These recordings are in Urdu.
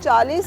40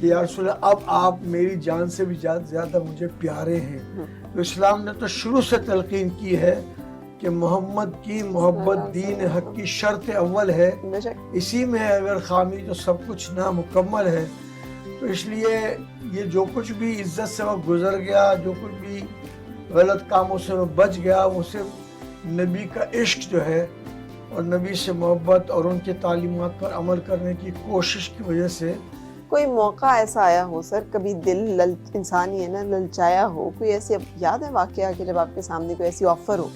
کہ یا رسول اللہ اب آپ میری جان سے بھی زیادہ مجھے پیارے ہیں. تو اسلام نے تو شروع سے تلقین کی ہے کہ محمد کی محبت دین حق کی شرط اول ہے. اسی میں اگر خامی تو سب کچھ نامکمل ہے. تو اس لیے یہ جو کچھ بھی عزت سے وقت گزر گیا, جو کچھ بھی غلط کاموں سے وہ بچ گیا, وہ صرف نبی کا عشق جو ہے اور نبی سے محبت اور ان کی تعلیمات پر عمل کرنے کی کوشش کی وجہ سے. کوئی موقع ایسا آیا ہو سر, کبھی دل انسان ہی ہے نا للچایا ہو, کوئی ایسے یاد ہے واقعہ کہ جب آپ کے سامنے کوئی ایسی آفر ہو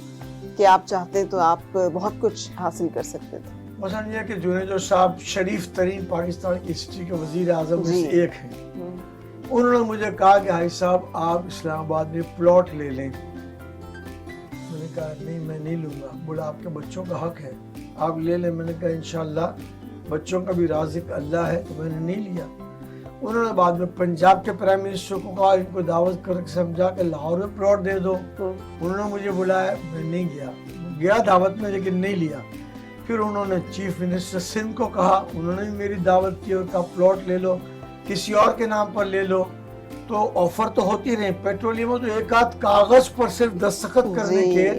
کہ آپ چاہتے تو آپ بہت کچھ حاصل کر سکتے تھے؟ مثلا یہ کہ جنید صاحب شریف ترین پاکستان کی ہسٹری کے وزیر اعظم میں سے ایک ہیں. انہوں نے مجھے کہا کہ حاجی صاحب آپ اسلام آباد میں پلاٹ لے لیں. میں نے کہا نہیں میں نہیں لوں گا. بولا آپ کے بچوں کا حق ہے, آپ لے لیں. میں نے کہا انشاءاللہ بچوں کا بھی رازق اللہ ہے. تو میں نے نہیں لیا. انہوں نے بعد میں پنجاب کے پرائم منسٹر کو کہا, ان کو دعوت کر کے سمجھا کہ لاہور میں پلاٹ دے دو. انہوں نے مجھے بلایا, میں نہیں گیا دعوت میں لیکن نہیں لیا. پھر انہوں نے چیف منسٹر سندھ کو کہا, انہوں نے بھی میری دعوت کی اور کہا پلاٹ لے لو, کسی اور کے نام پر لے لو. تو آفر تو ہوتی رہی. پیٹرولیم میں تو ایک آدھ کاغذ پر صرف دستخط کرنے کے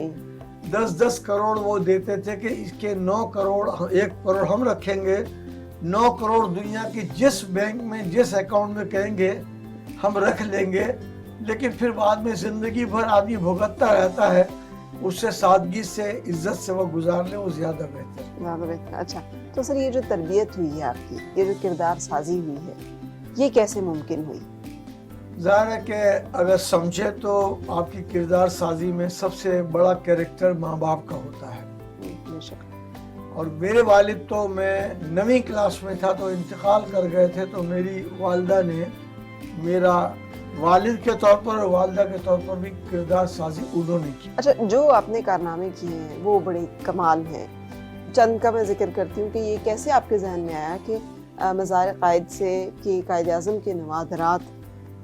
10 کروڑ وہ دیتے تھے کہ اس کے 9 کروڑ 1 کروڑ ہم رکھیں گے, 9 کروڑ دنیا کی جس بینک میں جس اکاؤنٹ میں کہیں گے ہم رکھ لیں گے. لیکن پھر بعد میں زندگی بھر آدمی بھگتتا رہتا ہے. اس سے سادگی سے عزت سے وہ گزار لیں, وہ زیادہ بہتر. اچھا تو سر یہ جو تربیت ہوئی ہے آپ کی, یہ جو کردار سازی ہوئی ہے, یہ کیسے ممکن ہوئی؟ ظاہر ہے کہ اگر سمجھے تو آپ کی کردار سازی میں سب سے بڑا کیریکٹر ماں باپ کا ہوتا ہے. اور میرے والد تو میں 9ویں کلاس میں تھا تو انتقال کر گئے تھے. تو میری والدہ نے میرا والد کے طور پر اور والدہ کے طور پر بھی کردار سازی انہوں نے کی. اچھا جو آپ نے کارنامے کیے ہیں وہ بڑے کمال ہیں. چند کا میں ذکر کرتی ہوں کہ یہ کیسے آپ کے ذہن میں آیا کہ مزار قائد سے کہ قائد اعظم کے نوادرات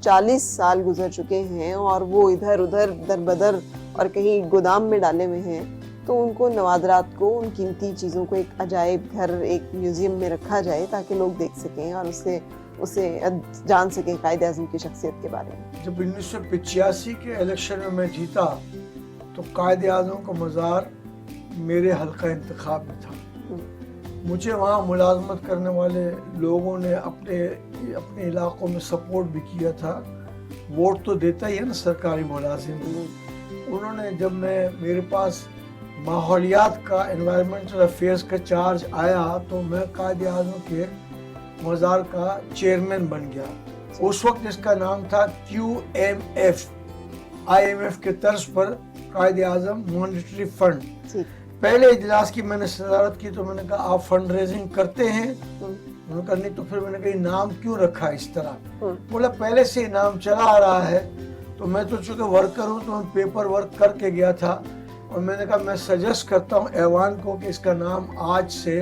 40 سال گزر چکے ہیں اور وہ ادھر ادھر در بدر اور کہیں گودام میں ڈالے ہوئے ہیں, تو ان کو نوادرات کو, ان قیمتی چیزوں کو ایک عجائب گھر, ایک میوزیم میں رکھا جائے تاکہ لوگ دیکھ سکیں اور اسے جان سکیں قائد اعظم کی شخصیت کے بارے میں. جب 1985 کے الیکشن میں جیتا تو قائد اعظم کا مزار میرے حلقہ انتخاب میں تھا. مجھے وہاں ملازمت کرنے والے لوگوں نے اپنے علاقوں میں سپورٹ بھی کیا تھا. ووٹ تو دیتا ہی ہے نا سرکاری ملازم. انہوں نے جب میرے پاس ماحولیات کا انوائرمنٹل افیئرز کا چارج آیا تو میں قائد اعظم کے مزار کا چیئرمین بن گیا. اس وقت اس کا نام تھا QMF, IMF کے طرز پر قائد اعظم مانیٹری فنڈ. پہلے اجلاس کی میں نے صدارت کی تو میں نے کہا آپ فنڈ ریزنگ کرتے ہیں؟ انہوں نے کہا نہیں. تو پھر میں نے کہا نام کیوں رکھا اس طرح؟ بولا پہلے سے نام چلا آ رہا ہے. تو میں تو چونکہ ورکر ہوں تو میں پیپر ورک کر کے گیا تھا اور میں نے کہا میں سجیسٹ کرتا ہوں ایوان کو کہ اس کا نام آج سے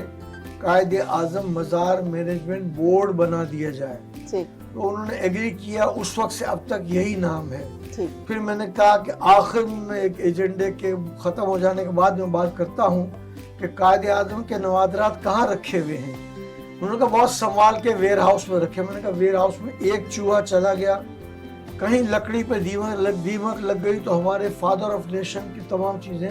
قائد اعظم مزار مینجمنٹ بورڈ بنا دیا جائے. تو انہوں نے ایگری کیا. اس وقت سے اب تک یہی نام ہے. پھر میں نے کہا کہ آخر میں ایک ایجنڈے کے ختم ہو جانے کے بعد میں بات کرتا ہوں کہ قائد اعظم کے نوادرات کہاں رکھے ہوئے ہیں. انہوں نے کہا بہت سنبھال کے ویئر ہاؤس میں رکھے. میں نے کہا ویئر ہاؤس میں ایک چوہا چلا گیا, کہیں لکڑی پہ دیمک لگ گئی تو ہمارے فادر آف نیشن کی تمام چیزیں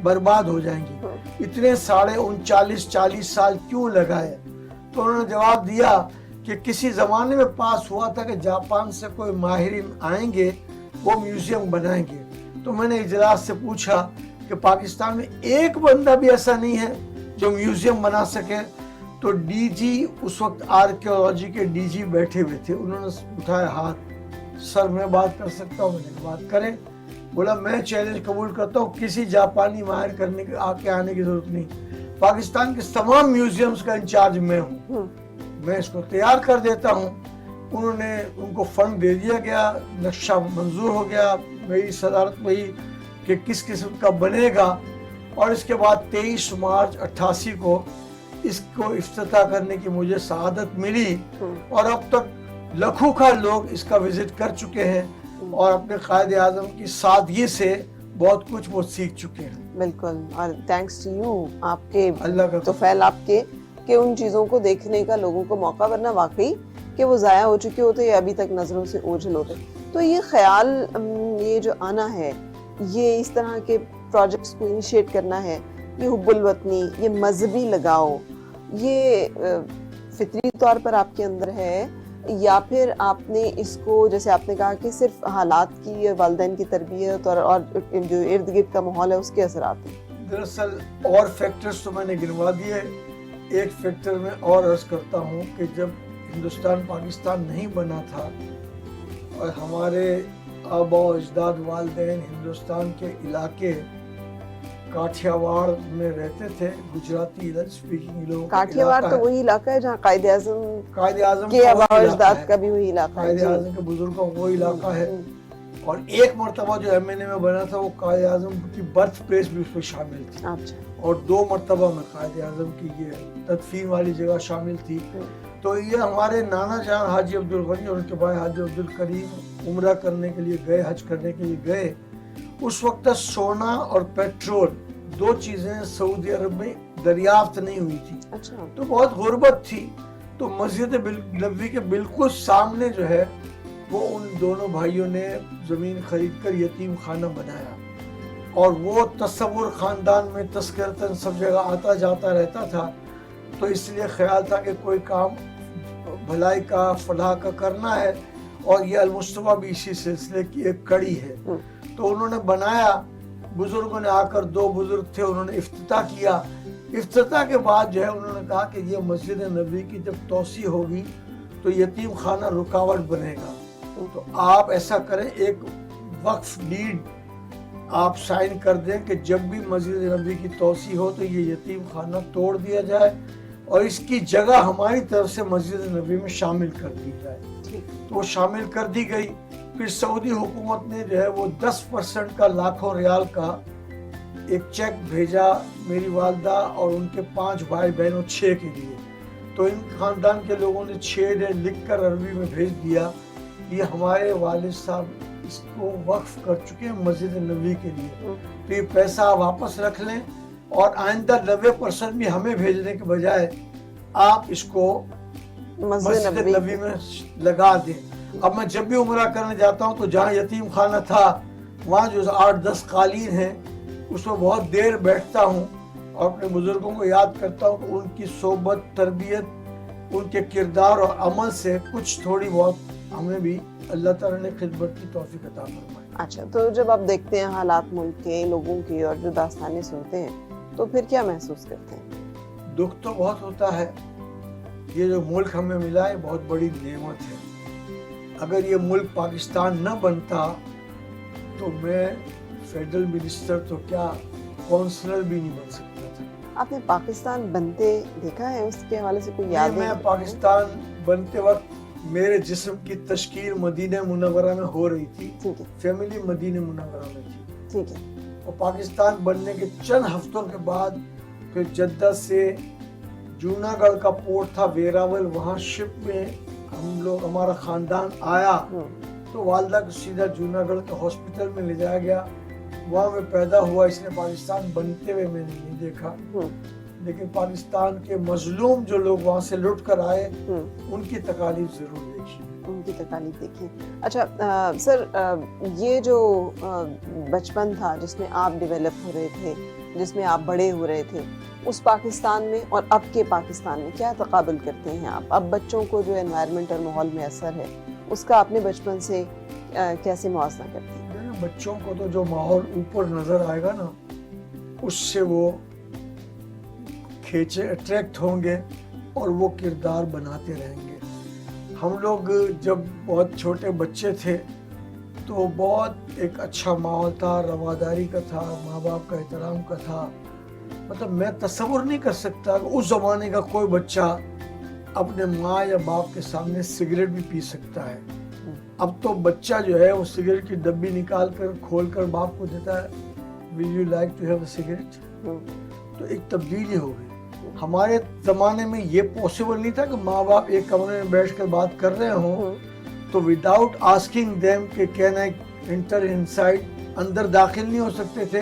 برباد ہو جائیں گی. اتنے 39-40 سال کیوں لگائے؟ تو انہوں نے جواب دیا کہ کسی زمانے میں پاس ہوا تھا کہ جاپان سے کوئی ماہرین آئیں گے, وہ میوزیم بنائیں گے. تو میں نے اجلاس سے پوچھا کہ پاکستان میں ایک بندہ بھی ایسا نہیں ہے جو میوزیم بنا سکے. تو ڈی جی اس وقت آرکیولوجی کے ڈی جی بیٹھے ہوئے تھے. انہوں نے اٹھایا ہاتھ, سر میں بات کر سکتا ہوں؟ میں نے بات کریں. بولا میں چیلنج قبول کرتا ہوں, کسی جاپانی ماہر آنے کی ضرورت نہیں. پاکستان کے تمام میوزیمز کا انچارج میں ہوں, میں اس کو تیار کر دیتا ہوں. ان کو فنڈ دے دیا گیا, نقشہ منظور ہو گیا. میری صدارت میں ہی کہ کس قسم کا بنے گا. اور اس کے بعد 23 مارچ 88 کو اس کو افتتاح کرنے کی مجھے سعادت ملی. اور اب تک لاکھوں کا لوگ اس کا وزٹ کر چکے ہیں اور اپنے قائد اعظم کی سادگی سے بہت کچھ وہ سیکھ چکے ہیں. بالکل, اور تھینکس ٹو یو, آپ کے اللہ کا توفیل آپ کے کہ ان چیزوں کو دیکھنے کا لوگوں کو موقع, ورنہ واقعی کہ وہ ضائع ہو چکے ہوتے یا ابھی تک نظروں سے اوجھل ہوتے. تو یہ خیال یہ جو آنا ہے, یہ اس طرح کے پروجیکٹس کو انیشیٹ کرنا ہے, یہ حب الوطنی, یہ مذہبی لگاؤ, یہ فطری طور پر آپ کے اندر ہے یا پھر آپ نے اس کو جیسے آپ نے کہا کہ صرف حالات کی, والدین کی تربیت اور جو ارد گرد کا ماحول ہے اس کے اثرات ہیں؟ دراصل اور فیکٹرز تو میں نے گنوا دیے. ایک فیکٹر میں اور عرض کرتا ہوں کہ جب ہندوستان پاکستان نہیں بنا تھا اور ہمارے آبا و اجداد والدین ہندوستان کے علاقے کاٹھیا واڑ میں رہتے تھے, گجراتی اسپیکنگ لوگ. کاٹھیا واڑ تو وہی علاقہ ہے جہاں قائد اعظم کے آبا و اجداد کا بھی وہی علاقہ ہے. قائد اعظم کے بزرگوں کا وہ علاقہ ہے. اور ایک مرتبہ جو ایم این اے میں بنا تھا وہ قائد اعظم کی برتھ پلیس بھی اس میں شامل تھی. اور 2 مرتبہ میں قائد اعظم کی یہ تدفین والی جگہ شامل تھی. تو یہ ہمارے نانا جان حاجی عبدالغنی اور ان کے بھائی حاجی عبدالکریم عمرہ کرنے کے لیے گئے, حج کرنے کے لیے گئے. اس وقت سونا اور پیٹرول 2 چیزیں سعودی عرب میں دریافت نہیں ہوئی تھی. تو بہت غربت تھی. تو مسجد نبوی کے بالکل سامنے جو ہے وہ ان دونوں بھائیوں نے زمین خرید کر یتیم خانہ بنایا. اور وہ تصور خاندان میں تذکرتاً سب جگہ آتا جاتا رہتا تھا. تو اس لیے خیال تھا کہ کوئی کام بھلائی کا, فلاح کا کرنا ہے, اور یہ المصطفیٰ بھی اسی سلسلے کی ایک کڑی ہے. تو انہوں نے بنایا. بزرگوں نے آ کر 2 بزرگ تھے, انہوں نے افتتاح کیا. افتتاح کے بعد جو ہے انہوں نے کہا کہ یہ مسجد نبوی کی جب توسیع ہوگی تو یتیم خانہ رکاوٹ بنے گا. تو آپ ایسا کریں, ایک وقف ڈیڈ آپ سائن کر دیں کہ جب بھی مسجد نبوی کی توسیع ہو تو یہ یتیم خانہ توڑ دیا جائے اور اس کی جگہ ہماری طرف سے مسجد نبوی میں شامل کر دی جائے. تو وہ شامل کر دی گئی. پھر سعودی حکومت نے جو ہے وہ 10% کا لاکھوں ریال کا ایک چیک بھیجا میری والدہ اور ان کے 5 بھائی بہنوں 6 کے لیے. تو ان خاندان کے لوگوں نے 6 نے لکھ کر عربی میں بھیج دیا, یہ ہمارے والد صاحب اس کو وقف کر چکے ہیں مسجد نبوی کے لیے, تو یہ پیسہ واپس رکھ لیں اور آئندہ 90% بھی ہمیں بھیجنے کے بجائے آپ اس کو مسجد نبوی میں لگا دیں. اب میں جب بھی عمرہ کرنے جاتا ہوں تو جہاں یتیم خانہ تھا وہاں جو 8-10 قالین ہیں اس میں بہت دیر بیٹھتا ہوں اور اپنے بزرگوں کو یاد کرتا ہوں کہ ان کی صحبت, تربیت, ان کے کردار اور عمل سے کچھ تھوڑی بہت ہمیں بھی اللہ تعالیٰ نے خدمت کی توفیق عطا فرمائی. اچھا, تو جب آپ دیکھتے ہیں حالات ملک کے لوگوں کی اور جو داستانیں سنتے ہیں تو پھر کیا محسوس کرتے ہیں؟ دکھ تو بہت ہوتا ہے. یہ جو ملک ہمیں ملا ہے بہت بڑی نعمت ہے. اگر یہ ملک پاکستان نہ بنتا تو میں فیڈرل منسٹر تو کیا کونسلر بھی نہیں بن سکتا تھا. آپ نے پاکستان بنتے دیکھا ہے, اس کے حوالے سے کوئی یاد ہے؟ میں پاکستان بنتے وقت میرے جسم کی تشکیل مدینہ منورہ میں ہو رہی تھی. فیملی مدینہ منورہ میں تھی. اور پاکستان بننے کے چند ہفتوں کے بعد پھر جدہ سے جوناگڑھ کا پورٹ تھا ویراول, وہاں شپ میں ہم لوگ, ہمارا خاندان آیا. تو والدہ کو سیدھا جوناگڑھ کے ہاسپٹل میں لے جایا گیا. وہاں میں پیدا ہوا. اس نے پاکستان بنتے ہوئے میں نے نہیں دیکھا, لیکن پاکستان کے مظلوم جو لوگ وہاں سے لٹ کر آئے ان کی تکالیف ضرور دیکھی. ان کی تکالیف دیکھی. اچھا سر, یہ جو بچپن تھا جس میں آپ ڈیولپ ہو رہے تھے, جس میں آپ بڑے ہو رہے تھے, اس پاکستان میں اور اب کے پاکستان میں کیا تقابل کرتے ہیں آپ؟ اب بچوں کو جو انوائرمنٹ اور ماحول میں اثر ہے اس کا اپنے بچپن سے کیسے موازنہ کرتے ہیں؟ بچوں کو تو جو ماحول اوپر نظر آئے گا نا اس سے وہ کھینچے اٹریکٹ ہوں گے اور وہ کردار بناتے رہیں گے. ہم لوگ جب بہت چھوٹے بچے تھے تو بہت ایک اچھا ماحول تھا, رواداری کا تھا, ماں باپ کا احترام کا تھا. مطلب میں تصور نہیں کر سکتا کہ اس زمانے کا کوئی بچہ اپنے ماں یا باپ کے سامنے سگریٹ بھی پی سکتا ہے. اب تو بچہ جو ہے وہ سگریٹ کی ڈبی نکال کر کھول کر باپ کو دیتا ہے, will you like to have a cigarette؟ تو ایک تبدیلی ہو گئی. ہمارے زمانے میں یہ پاسبل نہیں تھا کہ ماں باپ ایک کمرے میں بیٹھ کر بات کر رہے ہوں تو وداؤٹ آسکنگ دیم کہ کین آئی انٹر انسائڈ, اندر داخل نہیں ہو سکتے تھے.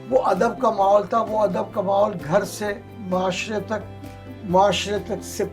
وہ ادب کا ماحول تھا. وہ ادب کا ماحول گھر سے معاشرے تک سے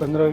15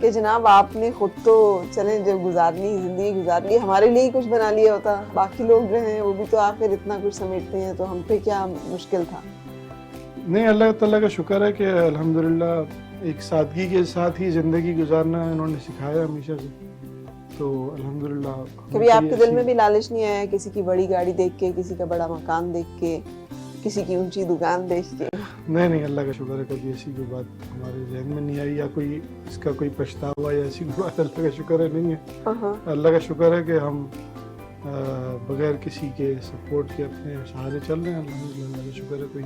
کہ جناب آپ نے خود تو چلیں جب گزارنی زندگی گزار لی, ہمارے لیے ہی کچھ بنا لیا ہوتا, باقی لوگ جو ہیں وہ بھی تو آخر اتنا کچھ سمیٹتے ہیں, تو ہم پہ کیا مشکل تھا. نہیں, اللہ تعالیٰ کا شکر ہے کہ الحمدللہ ایک سادگی کے ساتھ ہی زندگی گزارنا انہوں نے سکھایا ہمیشہ سے, تو الحمدللہ. کبھی آپ کے دل میں بھی لالچ نہیں آیا کسی کی بڑی گاڑی دیکھ کے, کسی کا بڑا مکان دیکھ کے, کسی کی اونچی دکان دیکھ کے؟ نہیں, اللہ کا شکر ہے کبھی ایسی کوئی بات ہمارے ذہن میں نہیں آئی, یا کوئی اس کا کوئی پچھتاوا یا ایسی کوئی بات اللہ کا شکر ہے نہیں ہے. اللہ کا شکر ہے کہ ہم بغیر کسی کے سپورٹ کے اپنے سہارے چل رہے ہیں الحمدللہ. اللہ کا شکر ہے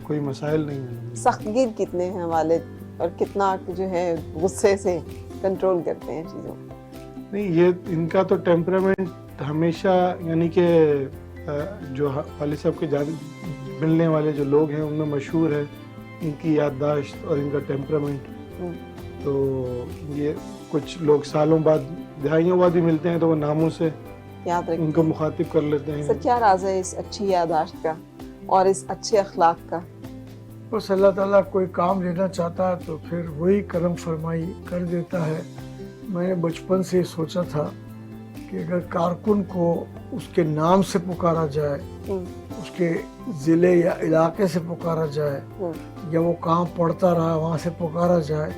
کوئی مسائل نہیں ہے. سخت گیر کتنے ہیں والد, اور کتنا جو ہے غصے سے کنٹرول کرتے ہیں چیزوں؟ نہیں, یہ ان کا تو ٹیمپرامنٹ ہمیشہ, یعنی کہ جو والد صاحب کے ملنے والے جو لوگ ہیں ان میں مشہور ہے ان کی یادداشت اور ان کا ٹیمپرامنٹ. تو یہ کچھ لوگ سالوں بعد, دہائیوں بعد بھی ملتے ہیں تو وہ ناموں سے یاد رکھتے ان کو مخاطب کر لیتے ہیں. سر کیا راز ہے اس اچھی یادداشت کا اور اس اچھے اخلاق کا؟ بس اللہ تعالیٰ کوئی کام لینا چاہتا ہے تو پھر وہی کرم فرمائی کر دیتا ہے. میں نے بچپن سے سوچا تھا کہ اگر کارکن کو اس کے نام سے پکارا جائے, اس کے ضلع یا علاقے سے پکارا جائے, یا وہ کام پڑھتا رہا وہاں سے پکارا جائے,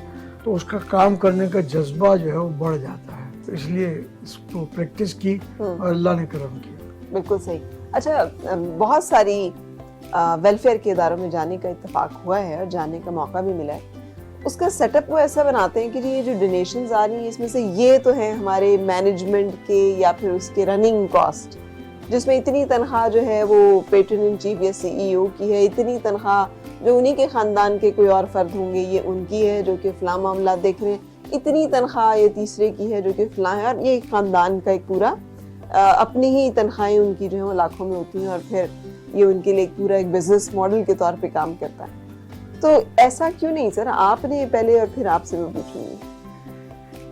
تو اس کا کام کرنے کا جذبہ جو ہے وہ بڑھ جاتا ہے. تو اس لیے اس کو پریکٹس کی اور اللہ نے کرم کیا. بالکل صحیح. اچھا, بہت ساری ویلفیئر کے اداروں میں جانے کا اتفاق ہوا ہے اور جانے کا موقع بھی ملا ہے. اس کا سیٹ اپ وہ ایسا بناتے ہیں کہ جی یہ جو ڈونیشنز آ رہی ہیں اس میں سے یہ تو ہیں ہمارے مینجمنٹ کے یا پھر اس کے رننگ کاسٹ, جس میں اتنی تنخواہ جو ہے وہ پیٹرن ان چیف یا CEO کی ہے, اتنی تنخواہ جو انہی کے خاندان کے کوئی اور فرد ہوں گے یہ ان کی ہے جو کہ فلاں معاملات دیکھ رہے ہیں, اتنی تنخواہ یہ تیسرے کی ہے جو کہ فلاں ہے, اور یہ خاندان کا ایک پورا اپنی ہی تنخواہیں ان کی جو ہیں وہ لاکھوں میں ہوتی ہیں, اور پھر یہ ان کے لیے ایک پورا ایک بزنس ماڈل کے طور پہ کام کرتا ہے. تو ایسا کیوں نہیں سر, آپ نے پہلے اور پھر آپ سے میں پوچھوں گی.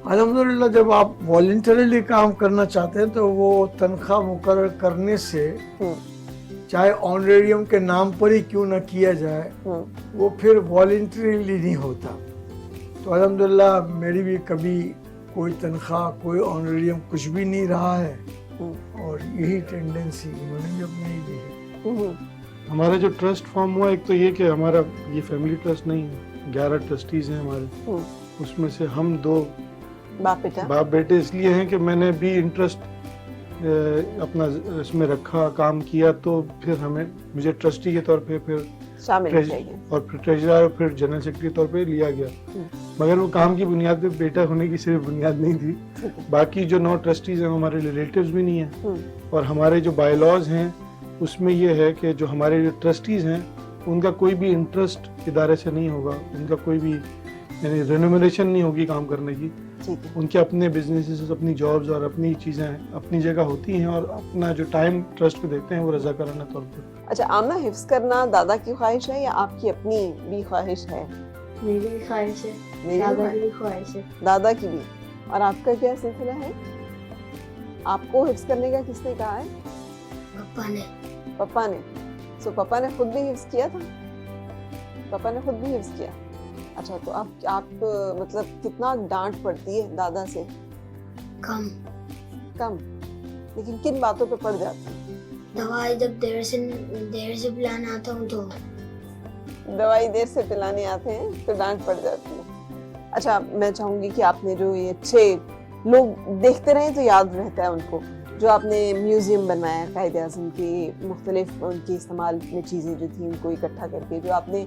الحمدللہ جب آپ والنٹریلی کام کرنا چاہتے ہیں تو وہ تنخواہ مقرر کرنے سے چاہے آنریریم کے نام پر ہی کیوں نہ کیا جائے, وہ پھر والنٹریلی نہیں ہوتا. تو الحمدللہ میری بھی کبھی کوئی تنخواہ کوئی آنریریم کچھ بھی نہیں رہا ہے, اور یہی ٹینڈنسی انہوں نے بھی اپنی دی ہے. ہمارا جو ٹرسٹ فارم ہوا, ایک تو یہ کہ ہمارا یہ فیملی ٹرسٹ نہیں ہے, 11 ٹرسٹیز ہیں ہمارے, اس میں سے ہم 2 باپ بیٹے اس لیے ہیں کہ میں نے بھی انٹرسٹ اپنا اس میں رکھا, کام کیا, تو پھر مجھے ٹرسٹی کے طور پہ پھر اور پھر ٹریجرر اور پھر جنرل سیکرٹری کے طور پہ لیا گیا. مگر وہ کام کی بنیاد پہ بیٹا ہونے کی صرف بنیاد نہیں تھی. باقی جو 9 ٹرسٹیز ہیں ہمارے ریلیٹیوز بھی نہیں ہیں, اور ہمارے جو بائی لاز ہیں اس میں یہ ہے کہ جو ہمارے جو ٹرسٹیز ہیں ان کا کوئی بھی انٹرسٹ ادارے سے نہیں ہوگا, ان کا کوئی بھی یعنی رینومریشن نہیں ہوگی کام کرنے کی. ان کے اپنے بزنسز, اپنی جابز اور اپنی چیزیں اپنی جگہ ہوتی ہیں, اور اپنا جو ٹائم ٹرسٹ کو دیتے ہیں وہ رضاکارانہ طور پر. اچھا, آمنہ حفظ کرنا دادا کی خواہش ہے یا آپ کی اپنی بھی خواہش ہے؟ میری بھی خواہش ہے, دادا کی بھی خواہش ہے. دادا کی بھی. اور آپ کا کیا سلسلہ ہے؟ آپ کو حفظ کرنے کا کس نے کہا ہے؟ پپا نے. سو پپا نے خود بھی حفظ کیا تھا؟ پپا نے خود بھی حفظ کیا. اچھا, تو آپ مطلب کتنا ڈانٹ پڑتی ہے دادا سے؟ کم. لیکن کن باتوں پہ پڑ جاتی ہے؟ دوائی جب دیر سے پلانے آتا ہوں تو دوائی دیر سے پلانے آتے ہیں تو ڈانٹ پڑ جاتی ہے. اچھا, میں چاہوں گی کہ آپ نے جو یہ اچھے لوگ دیکھتے رہیں تو یاد رہتا ہے ان کو, جو آپ نے میوزیم بنوایا قائد اعظم کی, مختلف ان کی استعمال میں چیزیں جو تھیں ان کو اکٹھا کر کے, جو آپ نے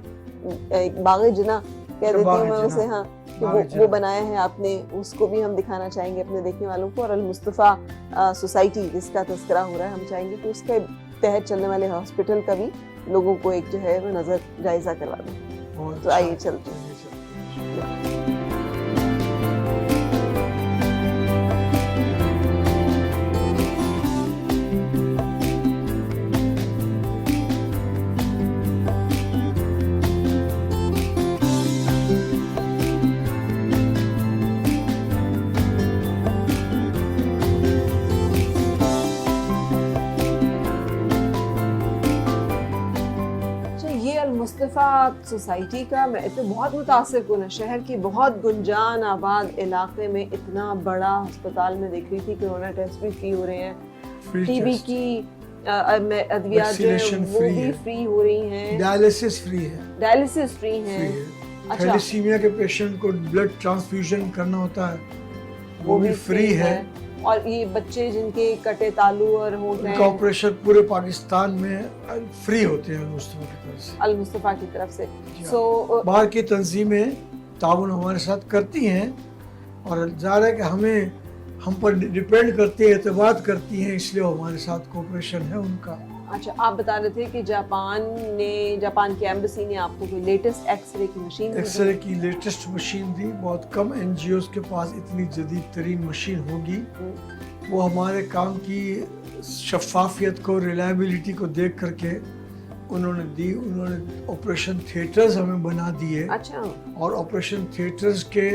ایک باغ جناح کہہ دیتی ہوں میں اسے, ہاں, کہ وہ بنایا ہے آپ نے, اس کو بھی ہم دکھانا چاہیں گے اپنے دیکھنے والوں کو. اور المصطفیٰ سوسائٹی جس کا تذکرہ ہو رہا ہے, ہم چاہیں گے کہ اس کے تحت چلنے والے ہاسپٹل کا بھی لوگوں کو ایک جو ہے وہ نظر جائزہ کروا دیں. تو آئیے چلتے ہیں. مصطفیٰ سوسائٹی کا میں تو بہت متاثر کن ہے. شہر کی بہت گنجان آباد علاقے میں اتنا بڑا ہسپتال میں دیکھ رہی تھی کورونا ٹیسٹ بھی فری ہو رہے ہیں, ٹی بی کی ادویات جو ہیں وہ بھی فری ہو رہی ہیں, ڈائلیسس فری ہے, ڈائلیسس فری ہیں, اچھا تھیلیسیمیا کے پیشنٹ کو بلڈ ٹرانسفیوژن کرنا ہوتا ہے وہ بھی فری ہے, اور یہ بچے جن کے کٹے تالو اور ہونٹ ہیں کا آپریشن پورے پاکستان میں فری ہوتے ہیں المصطفیٰ کی طرف سے. المصطفیٰ کی طرف سے. سو باہر کی تنظیمیں تعاون ہمارے ساتھ کرتی ہیں اور ظاہر ہے کہ ہم پر ڈیپینڈ کرتی ہیں, اعتماد کرتی ہیں, اس لیے ہمارے ساتھ کوپریشن ہے ان کا. اچھا, آپ بتا رہے تھے کہ جاپان کی ایمبیسی نے آپ کو کوئی لیٹسٹ ایکس رے کی مشین دی. ایکس رے کی لیٹسٹ مشین دی. بہت کم این جی اوز کے پاس اتنی جدید ترین مشین ہوگی. وہ ہمارے کام کی شفافیت کو, ریلائبلٹی کو دیکھ کر کے انہوں نے دی. انہوں نے آپریشن تھیٹرز ہمیں بنا دیے. اچھا, اور آپریشن تھیٹرز کے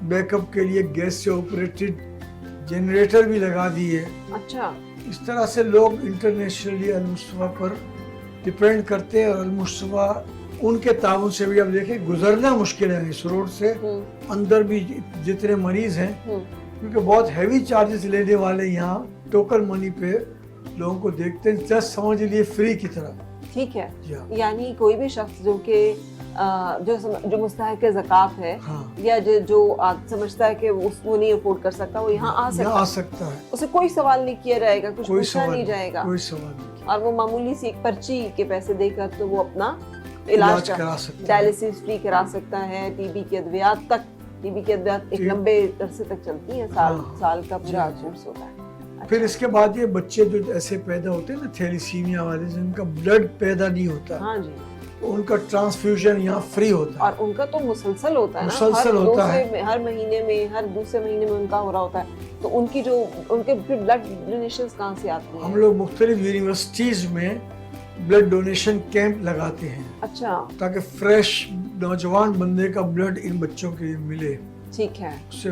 بیک اپ کے لیے گیس سے آپریٹڈ جنریٹر بھی لگا دیے. اچھا, اس طرح سے لوگ انٹرنیشنلی المصطفیٰ پر ڈپینڈ کرتے ہیں اور المصطفیٰ ان کے تعاون سے بھی. اب دیکھیں گزرنا مشکل ہے اس روڈ سے, اندر بھی جتنے مریض ہیں, کیونکہ بہت ہیوی چارجز لینے والے یہاں ٹوکن منی پہ لوگوں کو دیکھتے ہیں, جسٹ سمجھ لیے فری کی طرح. ٹھیک ہے, یعنی کوئی بھی شخص جو کہ جو مستحق زکوٰۃ ہے یا جو سمجھتا ہے کہ وہ نہیں افورڈ کر سکتا, وہ یہاں آ سکتا ہے. اسے کوئی سوال نہیں کیا جائے گا, کچھ پوچھا نہیں جائے گا, اور وہ معمولی سی ایک پرچی کے پیسے دے کر تو وہ اپنا علاج کرا سکتا ہے, ڈائلیسس فری کرا سکتا ہے. ٹی بی کی ادویات تک, ٹی بی کی ادویات ایک لمبے عرصے تک چلتی ہیں, سال کا پورا کورس ہوتا ہے. پھر اس کے بعد یہ بچے جو ایسے پیدا ہوتے ہیں نا تھیلیسیمیا والے, جن کا بلڈ پیدا نہیں ہوتا, ہاں جی, ان کا ٹرانسفیوژن یہاں فری ہوتا ہے. اور ان کا تو مسلسل ہوتا ہے, مسلسل ہوتا ہے, ہر مہینے میں, ہر دوسرے مہینے میں ان کا ہو رہا ہوتا ہے. تو ان کی جو ان کے بلڈ ڈونیشنز کہاں سے آتی ہیں؟ ہم لوگ مختلف یونیورسٹیز میں بلڈ ڈونیشن کیمپ لگاتے ہیں. اچھا, تاکہ فریش نوجوان بندے کا بلڈ ان بچوں کے لیے ملے. ٹھیک ہے, اس سے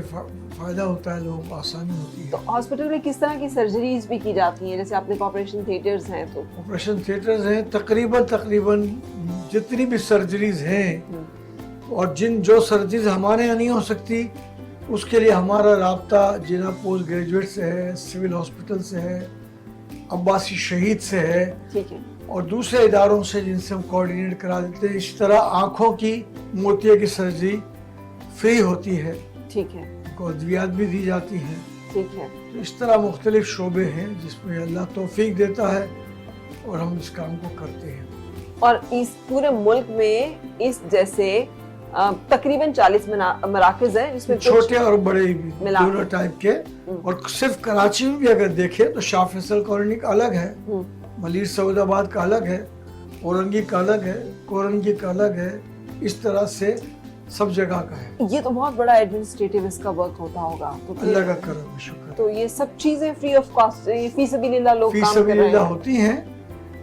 فائدہ ہوتا ہے, لوگوں کو آسانی ہوتی ہے. تو ہاسپٹل میں کس طرح کی سرجریز بھی کی جاتی ہیں؟ جیسے آپ نے آپریشن تھیٹرز ہیں, تو آپریشن تھیٹرز ہیں تقریباً جتنی بھی سرجریز ہیں, اور جو سرجریز ہمارے یہاں نہیں ہو سکتی اس کے لیے ہمارا رابطہ جناب پوسٹ گریجویٹ سے ہے, سول ہاسپٹل سے ہے, عباسی شہید سے ہے, ٹھیک ہے, اور دوسرے اداروں سے جن سے ہم کوآرڈینیٹ کرا دیتے ہیں. اس طرح آنکھوں کی موتیے کی سرجری فری ہوتی ہے, ٹھیک ہے, کو ادویات بھی دی جاتی ہیں. ٹھیک ہے, تو اس طرح مختلف شعبے ہیں جس میں اللہ توفیق دیتا ہے اور ہم اس کام کو کرتے ہیں. اور اس پورے ملک میں اس جیسے تقریباً 40 مراکز ہیں جس میں چھوٹے اور بڑے بھی دونوں ٹائپ کے. اور صرف کراچی میں بھی اگر دیکھیں تو شاہ فیصل کالونی کا الگ ہے, ملیر سعود آباد کا الگ ہے, اورنگی کا الگ ہے, کورنگی کا الگ ہے. اس طرح سے سب جگہ کا ہے. یہ تو بہت بڑا ایڈمنسٹریٹو اس کا ورک ہوتا ہوگا. اللہ کا کرم, شکر. تو یہ سب چیزیں فری آف کاسٹ, فی سبیل اللہ لوگ فی کام کر سبیل رہے اللہ ہیں, ہوتی ہیں,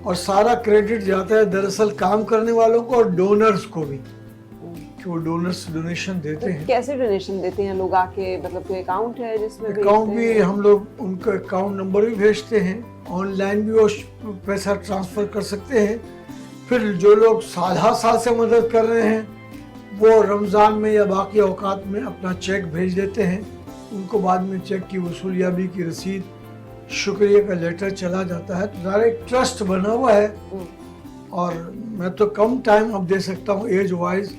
اور سارا کریڈٹ جاتا ہے دراصل کام کرنے والوں کو اور ڈونرز کو بھی, کہ وہ ڈونرز ڈونیشن دیتے ہیں. کیسے ڈونیشن دیتے ہیں لوگ آ کے؟ مطلب کوئی اکاؤنٹ ہے جس میں اکاؤنٹ بھی ہم لوگ ان کا اکاؤنٹ نمبر بھی بھیجتے ہیں, آن لائن بھی وہ پیسہ ٹرانسفر کر سکتے ہیں. پھر جو لوگ سال سے مدد کر رہے ہیں وہ رمضان میں یا باقی اوقات میں اپنا چیک بھیج دیتے ہیں. ان کو بعد میں چیک کی وصولیابی کی رسید, شکریہ کا لیٹر چلا جاتا ہے. تو ظاہر ایک ٹرسٹ بنا ہوا ہے, اور میں تو کم ٹائم اب دے سکتا ہوں ایج وائز.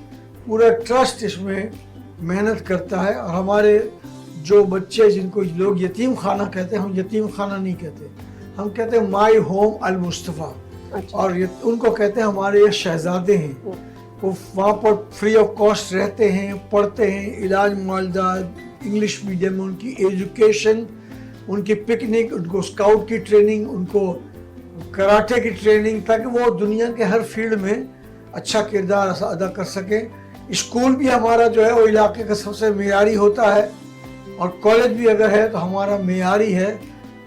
پورا ٹرسٹ اس میں محنت کرتا ہے. اور ہمارے جو بچے جن کو لوگ یتیم خانہ کہتے ہیں, ہم یتیم خانہ نہیں کہتے, ہم کہتے ہیں مائی ہوم المصطفیٰ. اور ان کو کہتے ہیں ہمارے یہ شہزادے ہیں. وہ وہاں پر فری آف کاسٹ رہتے ہیں, پڑھتے ہیں, علاج معالجات, انگلش میڈیم میں ان کی ایجوکیشن, ان کی پکنک, ان کو اسکاؤٹ کی ٹریننگ, ان کو کراٹے کی ٹریننگ, تاکہ وہ دنیا کے ہر فیلڈ میں اچھا کردار ادا کر سکیں. اسکول بھی ہمارا جو ہے وہ علاقے کا سب سے معیاری ہوتا ہے, اور کالج بھی اگر ہے تو ہمارا معیاری ہے,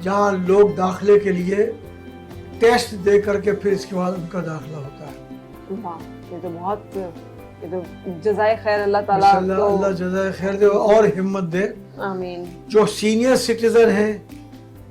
جہاں لوگ داخلے کے لیے ٹیسٹ دے کر کے پھر اس کے بعد ان کا داخلہ ہوتا ہے. یہ تو بہت, یہ تو جزائے خیر اللہ تعالیٰ, اللہ جزائے خیر دے اور ہمت دے. آمین. جو سینئر سٹیزن ہیں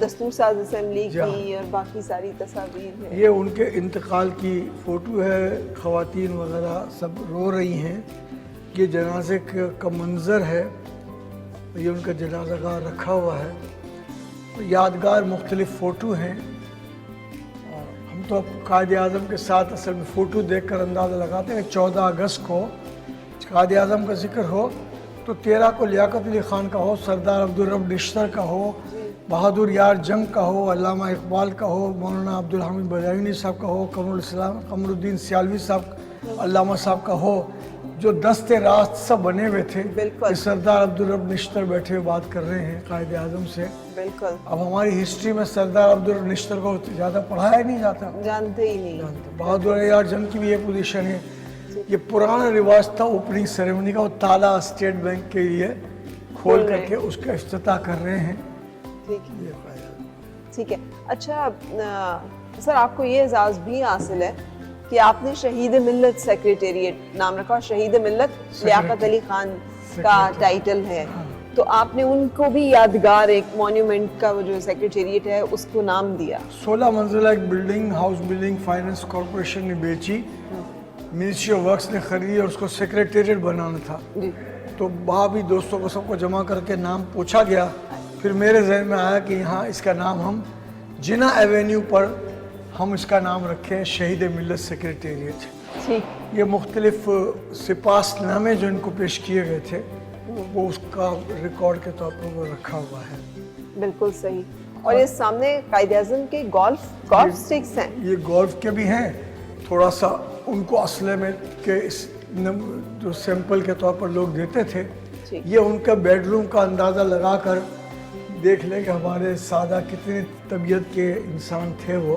دستور ساز اسمبلی جی ہاں۔ کی اور باقی ساری تصاویر ہیں. یہ ان کے انتقال کی فوٹو ہے، خواتین وغیرہ سب رو رہی ہیں. یہ جنازے کا منظر ہے، یہ ان کا جنازہ گاہ رکھا ہوا ہے. یادگار مختلف فوٹو ہیں. ہم تو اب قائد اعظم کے ساتھ اصل میں فوٹو دیکھ کر اندازہ لگاتے ہیں. 14 اگست کو قائد اعظم کا ذکر ہو تو 13 کو لیاقت علی خان کا ہو، سردار عبدالرب نشتر کا ہو، بہادر یار جنگ کا ہو، علامہ اقبال کا ہو، مولانا عبدالحمید بجاوینی صاحب کا ہو، قمر الدین سیالوی صاحب، علامہ صاحب کا ہو، جو دست راست سب بنے ہوئے تھے. بالکل. سردار عبدالرب نشتر بیٹھے ہوئے بات کر رہے ہیں قائد اعظم سے. بالکل. اب ہماری ہسٹری میں سردار عبدالرب نشتر کو زیادہ پڑھایا ہی نہیں جاتا. جانتے ہی نہیں. بہادر یار جنگ کی بھی یہ پوزیشن ہے. یہ پرانا رواج تھا اوپننگ سیریمنی کا، وہ تالا اسٹیٹ بینک کے لیے کھول کر کے اس کا افتتاح کر رہے ہیں. ٹھیک ہے. اچھا سر، آپ کو یہ اعزاز بھی حاصل ہے کہ آپ نے شہید ملت سیکریٹریٹ نام رکھا، شہید ملت لیاقت علی خان کا ٹائٹل ہے، تو آپ نے ان کو بھی یادگار ایک مونیومنٹ کا وہ جو سیکریٹریٹ ہے اس کو نام دیا. 16 منزلہ ایک building, house building finance corporation نے بیچی، منسٹری آف ورکس نے خریدی اور اس کو سیکریٹریٹ بنانا تھا. تو وہاں بھی دوستوں کو سب کو جمع کر کے نام پوچھا گیا. پھر میرے ذہن میں آیا کہ یہاں اس کا نام ہم جنا ایوینیو پر ہم اس کا نام رکھیں شہید ملت سیکریٹریٹ. یہ مختلف سپاس نامے جو ان کو پیش کیے گئے تھے وہ اس کا ریکارڈ کے طور پر وہ رکھا ہوا ہے. بالکل صحیح. اور یہ سامنے قائد اعظم کے گولف سٹکس ہیں. یہ گولف کے بھی ہیں. تھوڑا سا ان کو اسلحے میں کہ اس جو سیمپل کے طور پر لوگ دیتے تھے، یہ ان کا بیڈ روم کا اندازہ لگا کر دیکھ لیں کہ ہمارے سادہ کتنے طبیعت کے انسان تھے. وہ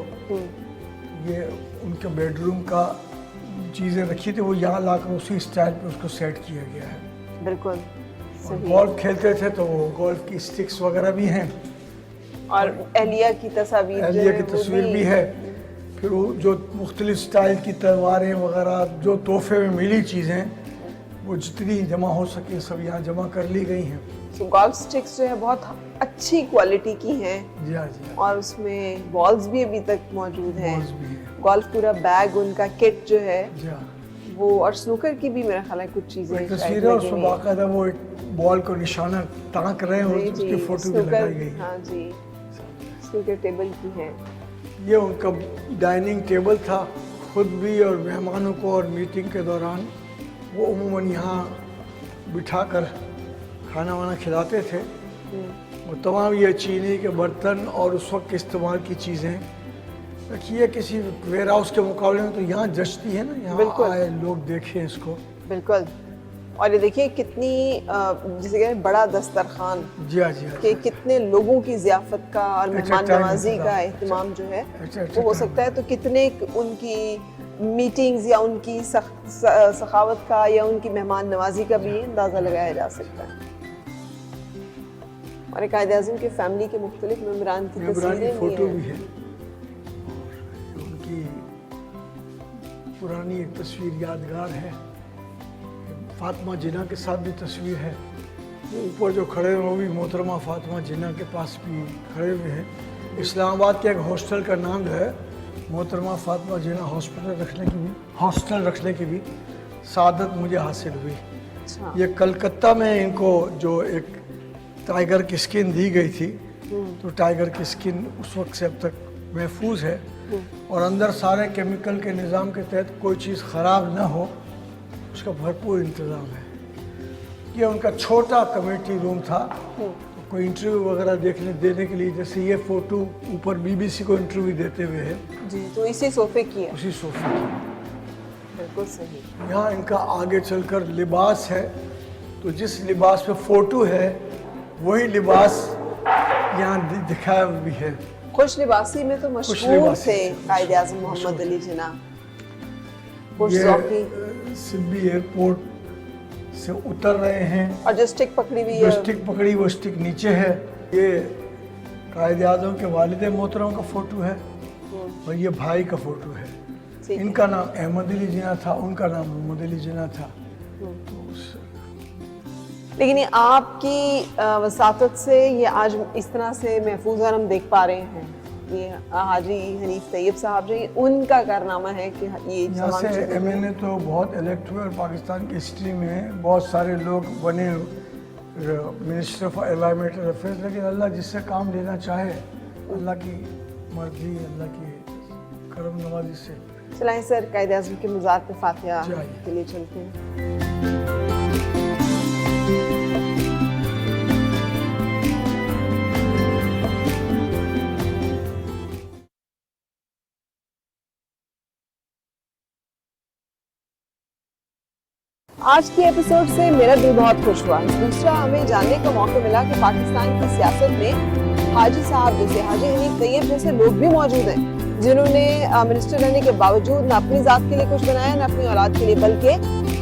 یہ ان کے بیڈ روم کا چیزیں رکھی تھی، وہ یہاں لا کر اسی اسٹائل پہ اس کو سیٹ کیا گیا ہے. بالکل. گولف کھیلتے تھے تو وہ گولف کی اسٹکس وغیرہ بھی ہیں اور اہلیہ کی تصاویر، اہلیہ کی تصویر بھی ہے. پھر وہ جو مختلف سٹائل کی تلواریں وغیرہ جو تحفے میں ملی چیزیں وہ جتنی جمع ہو سکیں سب یہاں جمع کر لی گئی ہیں. گولف سٹکس جو ہے بہت اچھی کوالٹی کی ہیں. جی ہاں جی. اور اس میں بالز بھی ابھی تک موجود ہیں. گولف پورا بیگ ان کا کٹ جو ہے جی ہاں وہ، اور سنوکر کی بھی میرا خیال ہے کچھ چیزیں تصویر ہے. اس میں باقاعدہ وہ ایک بال کو نشانہ تانک رہے ہیں، اس کی فوٹو بھی لگائی گئی. ہاں جی، سنوکر ٹیبل کی ہے. یہ ان کا ڈائننگ ٹیبل تھا. خود بھی اور مہمانوں کو اور میٹنگ کے دوران وہ عموماً یہاں بٹھا کر کھانا وانا کھلاتے تھے. وہ تمام یہ چینی کے برتن اور اس وقت استعمال کی چیزیں یہ کسی ویئر ہاؤس کے مقابلے میں تو یہاں جچتی ہے نا. یہاں آئے لوگ دیکھیں اس کو. بالکل. اور یہ دیکھیے کتنی جسے کہتے ہیں بڑا دسترخوان. جی ہاں جی. کہ کتنے لوگوں کی ضیافت کا اور مہمان نوازی کا اہتمام جو ہے وہ ہو سکتا ہے. تو کتنے ان کی میٹنگز یا ان کی سخاوت کا یا ان کی مہمان نوازی کا بھی اندازہ لگایا جا سکتا ہے. ہمارے قائد اعظم کے فیملی کے مختلف ممبران کی تصویریں فوٹو بھی ہے. ان کی پرانی ایک تصویر یادگار ہے. فاطمہ جناح کے ساتھ بھی تصویر ہے. اوپر جو کھڑے ہیں وہ بھی محترمہ فاطمہ جناح کے پاس بھی کھڑے ہوئے ہیں. اسلام آباد کے ایک ہاسٹل کا نام جو ہے محترمہ فاطمہ جناح ہاسٹل رکھنے کی بھی سعادت مجھے حاصل ہوئی. یہ کلکتہ میں ان کو جو ایک ٹائیگر کی سکن دی گئی تھی تو ٹائیگر کی سکن اس وقت سے اب تک محفوظ ہے اور اندر سارے کیمیکل کے نظام کے تحت کوئی چیز خراب نہ ہو اس کا بھرپور انتظام ہے. یہ ان کا چھوٹا کمیٹی روم تھا. کوئی انٹرویو وغیرہ دینے کے لیے جیسے یہ فوٹو اوپر BBC کو انٹرویو دیتے ہوئے ہے جی، تو اسی صوفے کی ہے. اسی صوفے کی. بالکل صحیح. یہاں ان کا آگے چل کر لباس ہے تو جس لباس پہ فوٹو ہے وہی لباس یہاں دکھایا بھی ہے. خوش لباسی میں تو مشہور تھے قائد اعظم محمد علی جناح. یہ سبی ایئرپورٹ سے اتر رہے ہیں اور جو سٹک پکڑی ہوئی ہے، جو سٹک پکڑی وہ سٹک نیچے ہے. یہ قائد اعظم کے والد محترم کا فوٹو ہے اور یہ بھائی کا فوٹو ہے. ان کا نام احمد علی جناح تھا، ان کا نام محمد علی جناح تھا. لیکن یہ آپ کی وساطت سے یہ آج اس طرح سے محفوظ اور ہم دیکھ پا رہے ہیں. یہ حاجی حنیف طیب صاحب جو ان کا کارنامہ ہے کہ یہ یہاں سے ایم این اے تو بہت الیکٹ ہوئے اور پاکستان کی ہسٹری میں بہت سارے لوگ بنے منسٹر آف انوائرمنٹ افیئرز, لیکن اللہ جس سے کام لینا چاہے, اللہ کی مرضی, اللہ کی کرم نوازی سے. چلائیں سر قائد اعظم کے مزار پہ فاتحہ جائیے. کے لیے چلتے ہیں. آج کی ایپیسوڈ سے میرا دل بہت خوش ہوا. دوسرا, ہمیں جاننے کا موقع ملا کہ پاکستان کی سیاست میں حاجی صاحب جیسے, حاجی حنیف طیب جیسے لوگ بھی موجود ہیں جنہوں نے منسٹر رہنے کے باوجود نہ اپنی ذات کے لیے کچھ بنایا نہ اپنی اولاد کے لیے, بلکہ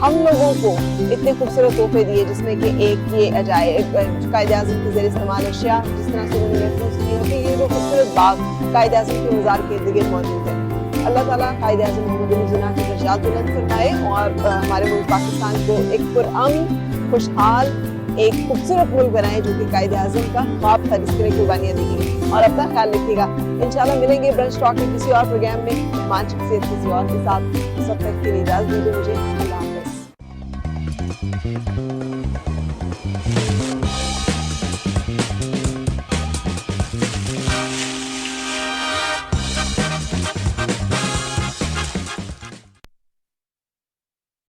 ہم لوگوں کو اتنے خوبصورت تحفے دیے, جس میں کہ ایک یہ عجائب قائد اعظم کے زیر استعمال اشیاء جس طرح سے انہوں نے محفوظ کی ہے کہ یہ جو خوبصورت باغ قائد اعظم کے مزار کے ارد گرد موجود ہے. اللہ تعالیٰ قائد اعظم محمد بن جناح کی درجات بلند فرمائے اور ہمارے ملک پاکستان کو ایک پرامن, خوشحال, ایک خوبصورت ملک بنائے جو کہ قائد اعظم کا خواب تھا جس کے لیے قربانیاں دی گئی. اور اپنا خیال رکھیے گا. انشاءاللہ ملیں گے برنچ ٹاک میں کسی اور پروگرام میں مان شخصیت کسی اور کے ساتھ. اس وقت تک کے لیے اجازت دیجیے مجھے. اللہ حافظ.